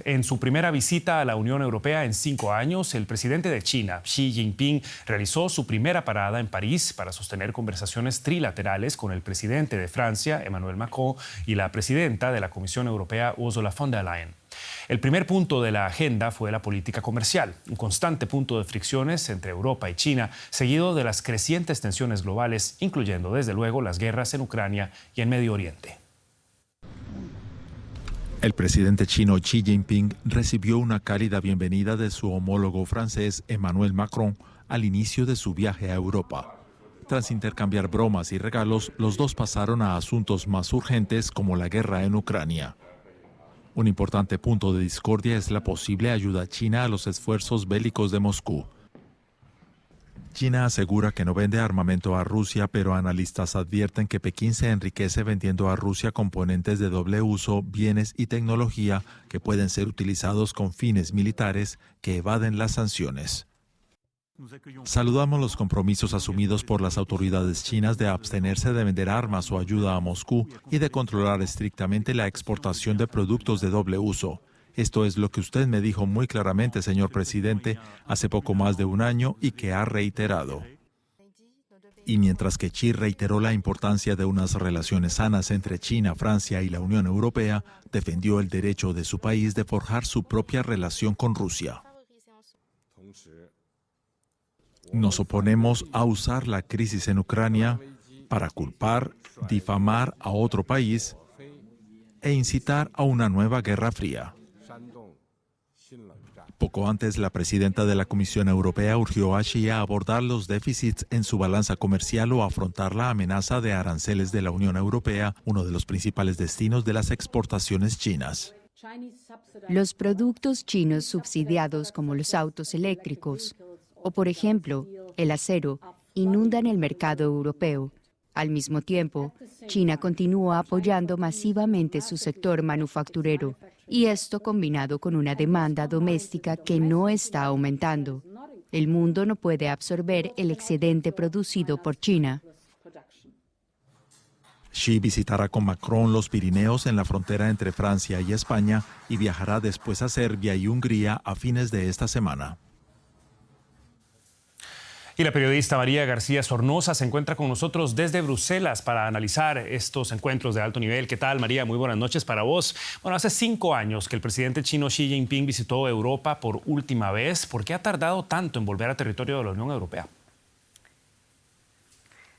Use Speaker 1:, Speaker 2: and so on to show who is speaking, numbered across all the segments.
Speaker 1: En su primera visita a la Unión Europea en 5 años, el presidente de China, Xi Jinping, realizó su primera parada en París para sostener conversaciones trilaterales con el presidente de Francia, Emmanuel Macron, y la presidenta de la Comisión Europea, Ursula von der Leyen. El primer punto de la agenda fue la política comercial, un constante punto de fricciones entre Europa y China, seguido de las crecientes tensiones globales, incluyendo desde luego las guerras en Ucrania y en Medio Oriente.
Speaker 2: El presidente chino Xi Jinping recibió una cálida bienvenida de su homólogo francés Emmanuel Macron al inicio de su viaje a Europa. Tras intercambiar bromas y regalos, los dos pasaron a asuntos más urgentes como la guerra en Ucrania. Un importante punto de discordia es la posible ayuda china a los esfuerzos bélicos de Moscú. China asegura que no vende armamento a Rusia, pero analistas advierten que Pekín se enriquece vendiendo a Rusia componentes de doble uso, bienes y tecnología que pueden ser utilizados con fines militares que evaden las sanciones. Saludamos los compromisos asumidos por las autoridades chinas de abstenerse de vender armas o ayuda a Moscú y de controlar estrictamente la exportación de productos de doble uso. Esto es lo que usted me dijo muy claramente, señor presidente, hace poco más de un año y que ha reiterado. Y mientras que Xi reiteró la importancia de unas relaciones sanas entre China, Francia y la Unión Europea, defendió el derecho de su país de forjar su propia relación con Rusia. Nos oponemos a usar la crisis en Ucrania para culpar, difamar a otro país e incitar a una nueva guerra fría. Poco antes, la presidenta de la Comisión Europea urgió a Xi a abordar los déficits en su balanza comercial o afrontar la amenaza de aranceles de la Unión Europea, uno de los principales destinos de las exportaciones chinas.
Speaker 3: Los productos chinos subsidiados como los autos eléctricos o, por ejemplo, el acero, inundan el mercado europeo. Al mismo tiempo, China continúa apoyando masivamente su sector manufacturero, y esto combinado con una demanda doméstica que no está aumentando. El mundo no puede absorber el excedente producido por China.
Speaker 2: Xi visitará con Macron los Pirineos en la frontera entre Francia y España y viajará después a Serbia y Hungría a fines de esta semana.
Speaker 1: Y la periodista María García Sornosa se encuentra con nosotros desde Bruselas para analizar estos encuentros de alto nivel. ¿Qué tal, María? Muy buenas noches para vos. Bueno, hace 5 años que el presidente chino Xi Jinping visitó Europa por última vez. ¿Por qué ha tardado tanto en volver a territorio de la Unión Europea?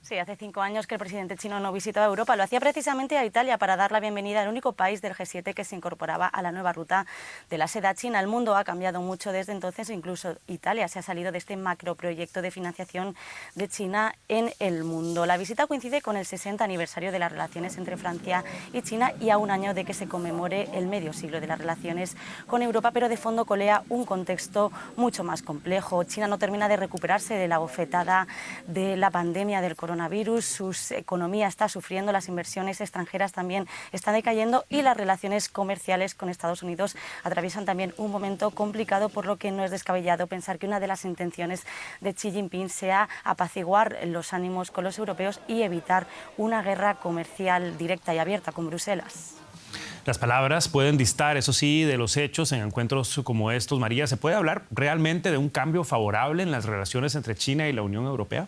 Speaker 4: Sí, hace 5 años que el presidente chino no visitaba Europa. Lo hacía precisamente a Italia para dar la bienvenida al único país del G7 que se incorporaba a la nueva ruta de la seda china. El mundo ha cambiado mucho desde entonces, incluso Italia se ha salido de este macroproyecto de financiación de China en el mundo. La visita coincide con el 60 aniversario de las relaciones entre Francia y China y a un año de que se conmemore el medio siglo de las relaciones con Europa, pero de fondo colea un contexto mucho más complejo. China no termina de recuperarse de la bofetada de la pandemia del coronavirus, su economía está sufriendo, las inversiones extranjeras también están decayendo y las relaciones comerciales con Estados Unidos atraviesan también un momento complicado, por lo que no es descabellado pensar que una de las intenciones de Xi Jinping sea apaciguar los ánimos con los europeos y evitar una guerra comercial directa y abierta con Bruselas.
Speaker 1: Las palabras pueden distar, eso sí, de los hechos en encuentros como estos. María, ¿se puede hablar realmente de un cambio favorable en las relaciones entre China y la Unión Europea?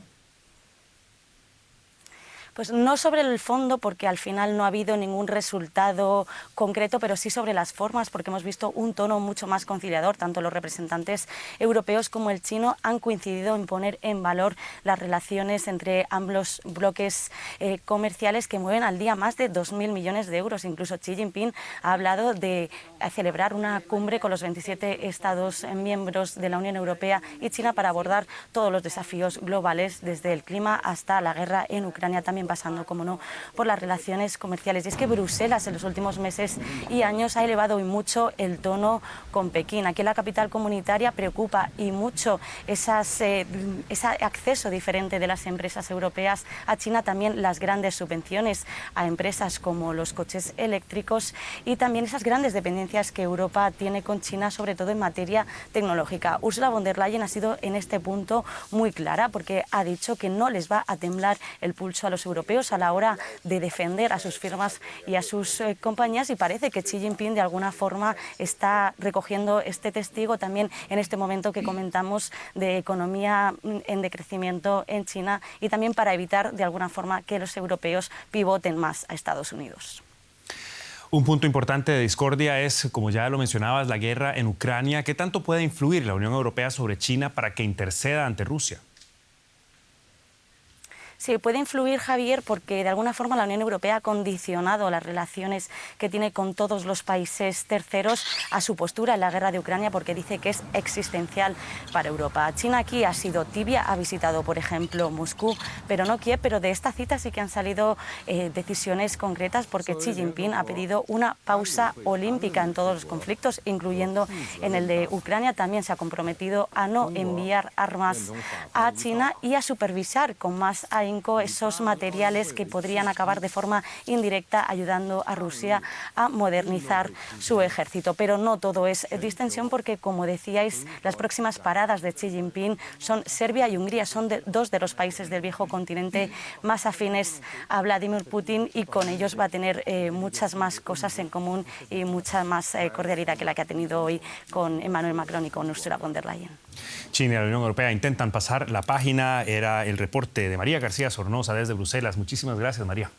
Speaker 4: Pues no sobre el fondo, porque al final no ha habido ningún resultado concreto, pero sí sobre las formas, porque hemos visto un tono mucho más conciliador. Tanto los representantes europeos como el chino han coincidido en poner en valor las relaciones entre ambos bloques comerciales que mueven al día más de 2.000 millones de euros. Incluso Xi Jinping ha hablado de celebrar una cumbre con los 27 Estados miembros de la Unión Europea y China para abordar todos los desafíos globales, desde el clima hasta la guerra en Ucrania, también pasando, como no, por las relaciones comerciales. Y es que Bruselas en los últimos meses y años ha elevado y mucho el tono con Pekín. Aquí en la capital comunitaria preocupa y mucho ese acceso diferente de las empresas europeas a China, también las grandes subvenciones a empresas como los coches eléctricos y también esas grandes dependencias que Europa tiene con China, sobre todo en materia tecnológica. Ursula von der Leyen ha sido en este punto muy clara, porque ha dicho que no les va a temblar el pulso a los europeos europeos a la hora de defender a sus firmas y a sus compañías, y parece que Xi Jinping de alguna forma está recogiendo este testigo también en este momento que comentamos de economía en decrecimiento en China, y también para evitar de alguna forma que los europeos pivoten más a Estados Unidos.
Speaker 1: Un punto importante de discordia es, como ya lo mencionabas, la guerra en Ucrania. ¿Qué tanto puede influir la Unión Europea sobre China para que interceda ante Rusia?
Speaker 4: Sí, puede influir, Javier, porque de alguna forma la Unión Europea ha condicionado las relaciones que tiene con todos los países terceros a su postura en la guerra de Ucrania, porque dice que es existencial para Europa. China aquí ha sido tibia, ha visitado, por ejemplo, Moscú, pero no Kiev, pero de esta cita sí que han salido decisiones concretas, porque Xi Jinping ha pedido una pausa olímpica en todos los conflictos, incluyendo en el de Ucrania. También se ha comprometido a no enviar armas a China y a supervisar con más ahínco esos materiales que podrían acabar de forma indirecta ayudando a Rusia a modernizar su ejército. Pero no todo es distensión, porque, como decíais, las próximas paradas de Xi Jinping son Serbia y Hungría. Son dos de los países del viejo continente más afines a Vladimir Putin, y con ellos va a tener muchas más cosas en común y mucha más cordialidad que la que ha tenido hoy con Emmanuel Macron y con Ursula von der Leyen.
Speaker 1: China y la Unión Europea intentan pasar la página. Era el reporte de María García Sornosa desde Bruselas. Muchísimas gracias, María.